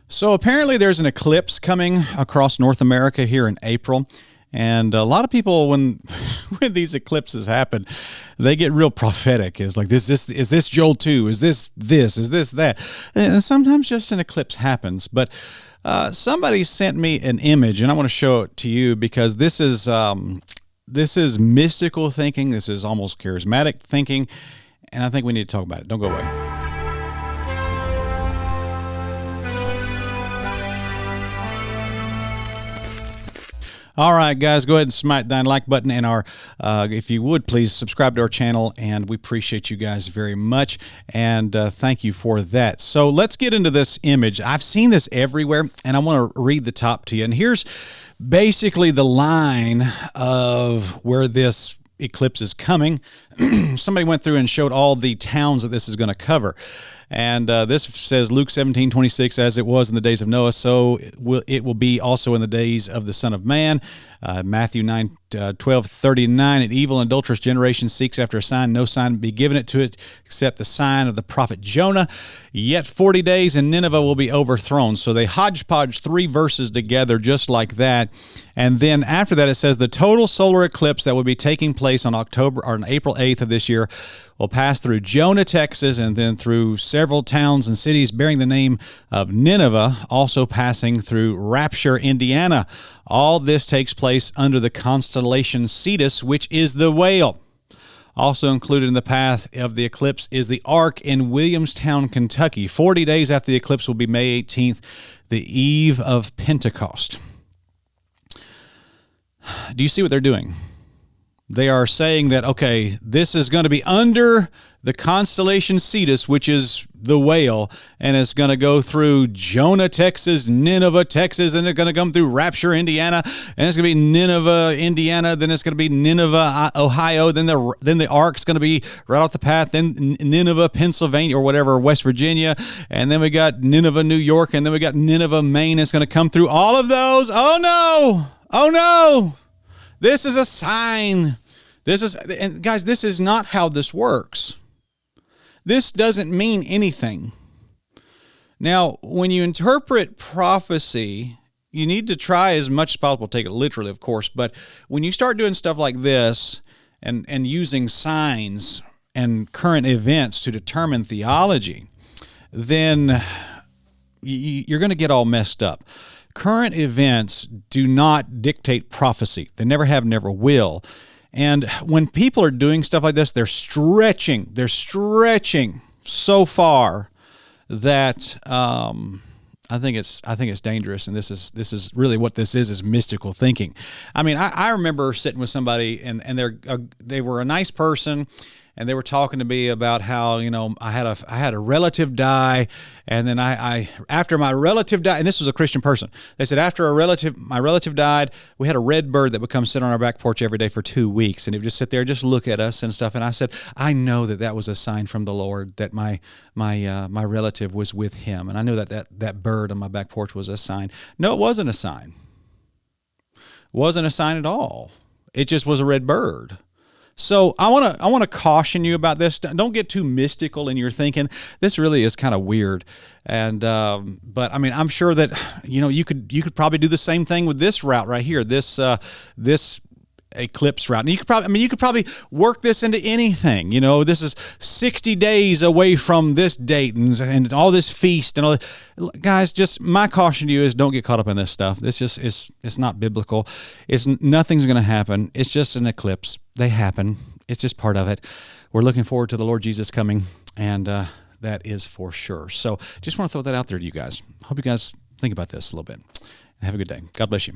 So apparently there's an eclipse coming across North America here in April. And a lot of people, when when these eclipses happen, they get real prophetic. It's like, is this Joel 2? Is this? Is this that? And sometimes just an eclipse happens. But somebody sent me an image, and I want to show it to you because this is mystical thinking. This is almost charismatic thinking, and I think we need to talk about it. Don't go away. All right, guys, go ahead and smite that like button, and if you would, please subscribe to our channel, and we appreciate you guys very much, and thank you for that. So let's get into this image. I've seen this everywhere, and I want to read the top to you, and here's basically the line of where this eclipse is coming. Somebody went through and showed all the towns that this is going to cover. And this says Luke 17:26, as it was in the days of Noah, so it will be also in the days of the Son of Man. Matthew 9:12-39, an evil and adulterous generation seeks after a sign, no sign be given it to it except the sign of the prophet Jonah. Yet 40 days and Nineveh will be overthrown. So they hodgepodge 3 verses together just like that. And then after that it says the total solar eclipse that will be taking place on April 8th of this year will pass through Jonah, Texas, and then through several towns and cities bearing the name of Nineveh, also passing through Rapture, Indiana. All this takes place under the constellation Cetus, which is the whale. Also included in the path of the eclipse is the Ark in Williamstown, Kentucky. 40 days after the eclipse will be May 18th, the eve of Pentecost. Do you see what they're doing? They are saying that, okay, this is going to be under the constellation Cetus, which is the whale, and it's going to go through Jonah, Texas, Nineveh, Texas, and it's going to come through Rapture, Indiana, and it's going to be Nineveh, Indiana, then it's going to be Nineveh, Ohio, then the Ark's going to be right off the path, then Nineveh, Pennsylvania, or whatever, West Virginia, and then we got Nineveh, New York, and then we got Nineveh, Maine. It's going to come through all of those. Oh no! Oh no! This is a sign. And guys, this is not how this works. This doesn't mean anything. Now, when you interpret prophecy, you need to try as much as possible, take it literally, of course, but when you start doing stuff like this and using signs and current events to determine theology, then you're going to get all messed up. Current events do not dictate prophecy. They never have, never will. And when people are doing stuff like this, they're stretching so far that I think it's dangerous. And this is really what this is mystical thinking. I mean, I remember sitting with somebody and they were a nice person. And they were talking to me about how, I had a relative die, and then after my relative died, and this was a Christian person. They said after my relative died, we had a red bird that would come sit on our back porch every day for 2 weeks, and it would just sit there, just look at us and stuff. And I said, I know that was a sign from the Lord that my relative was with Him, and I knew that bird on my back porch was a sign. No, it wasn't a sign. It wasn't a sign at all. It just was a red bird. So I want to caution you about this. Don't get too mystical in your thinking. This really is kind of weird, and but I mean, I'm sure that you could probably do the same thing with this route right here. This eclipse route, and you could probably work this into anything. This is 60 days away from this date, and all this feast and all that. Guys, just my caution to you is don't get caught up in this stuff. This just it's not biblical. Nothing's going to happen. It's just an eclipse. They happen. It's just part of it. We're looking forward to the Lord Jesus coming, and that is for sure. So just want to throw that out there to you guys. Hope you guys think about this a little bit. Have a good day. God bless you.